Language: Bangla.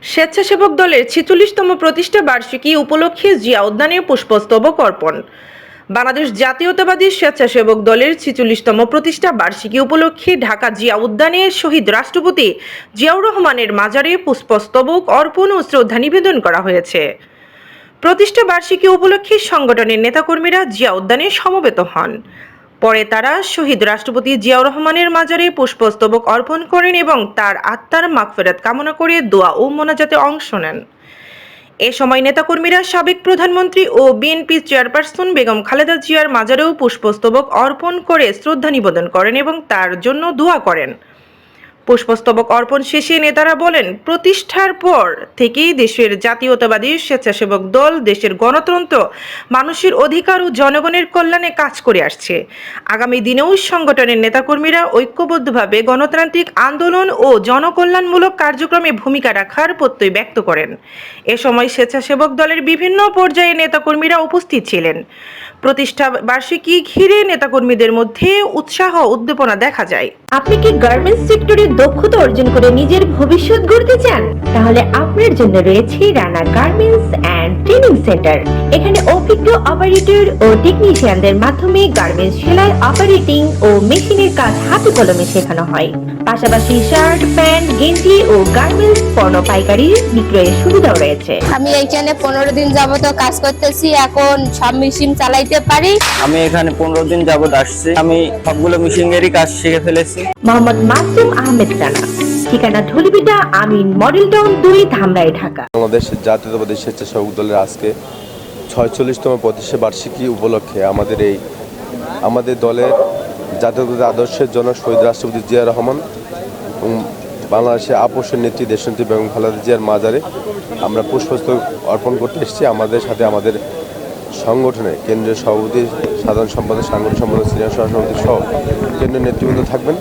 স্বেচ্ছাসেবক দলের ৪৬তম প্রতিষ্ঠা বার্ষিকী উপলক্ষে জিয়া উদ্যানে পুষ্পস্তবক অর্পণ। বাংলাদেশ জাতীয়তাবাদী স্বেচ্ছাসেবক দলের ৪৬তম প্রতিষ্ঠা বার্ষিকী উপলক্ষে ঢাকা জিয়া উদ্যানে শহীদ রাষ্ট্রপতি জিয়াউর রহমানের মাজারে পুষ্পস্তবক অর্পণ ও শ্রদ্ধা নিবেদন করা হয়েছে। প্রতিষ্ঠা বার্ষিকী উপলক্ষে সংগঠনের নেতাকর্মীরা জিয়া উদ্যানে সমবেত হন। পরে তারা শহীদ রাষ্ট্রপতি জিয়াউর রহমানের মাজারে পুষ্পস্তবক অর্পণ করেন এবং তার আত্মার মাগফিরাত কামনা করে দোয়া ও মোনাজাতে অংশ নেন। এ সময় নেতাকর্মীরা সাবেক প্রধানমন্ত্রী ও বিএনপি চেয়ারপারসন বেগম খালেদা জিয়ার মাজারেও পুষ্পস্তবক অর্পণ করে শ্রদ্ধা নিবেদন করেন এবং তার জন্য দোয়া করেন। পুষ্পস্তবক অর্পণ শেষে নেতারা বলেন, প্রতিষ্ঠার পর থেকেই দেশের জাতীয়তাবাদী স্বেচ্ছাসেবক দল দেশের গণতন্ত্র, মানুষের অধিকার ও জনগণের কল্যাণে কাজ করে আসছে। আগামী দিনেও সংগঠনের নেতাকর্মীরা ঐক্যবদ্ধভাবে গণতান্ত্রিক আন্দোলন ও জনকল্যাণমূলক কার্যক্রমে ভূমিকা রাখার প্রত্যয় ব্যক্ত করেন। এ সময় স্বেচ্ছাসেবক দলের বিভিন্ন পর্যায়ে নেতাকর্মীরা উপস্থিত ছিলেন। প্রতিষ্ঠা বার্ষিকী ঘিরে নেতাকর্মীদের মধ্যে উৎসাহ উদ্দীপনা দেখা যায়। আপনি কি গার্মেন্টস সেক্টরে দক্ষতা অর্জন করে নিজের ভবিষ্যৎ গড়তে চান? তাহলে আপনার জন্য রয়েছে Rana garments and training centre. এখানে অভিজ্ঞ অপারেটর ও টেকনিশিয়ানদের মাধ্যমে গার্মেন্টস সেলাই, অপারেটিং ও মেশিনের কাজ হাতে কলমে শেখানো হয়। পাশাপাশি শার্ট, প্যান্ট, গেঞ্জি ও গার্মেন্টস পণ্য পাইকারি বিক্রয়ের সুবিধাও রয়েছে। আমি এইখানে 15 দিন যাবত কাজ করতেছি, এখন সব মেশিন চালাইতে পারি। আমি এখানে 15 দিন যাবত আসছি, আমি সবগুলো মেশিনেরই কাজ শিখে ফেলেছি। মোহাম্মদ মাসুম আহমেদ রানা, ঠিকানা ঢুলিবিটা আমিন মডেল টাউন 2, ধামরাই, ঢাকা। বাংলাদেশ জাতীয়তাবাদী স্বেচ্ছাসেবক দলের আজকে ৪৬তম প্রতিষ্ঠা বার্ষিকী উপলক্ষে আমাদের দলের জাতীয়তাবাদী আদর্শের জনক শহীদ রাষ্ট্রপতি জিয়া রহমান বাংলাদেশের আপোষের নেত্রী দেশনেত্রী বেগম খালেদা জিয়ার মাজারে আমরা পুষ্পস্তবক অর্পণ করতে এসেছি। আমাদের সাথে আমাদের সংগঠনের কেন্দ্রীয় সভাপতি, সাধারণ সম্পাদক, সাংগঠনিক সম্পাদক, সিনিয়র সহসভাপতি সহ কেন্দ্রীয় নেতৃবৃন্দ থাকবেন।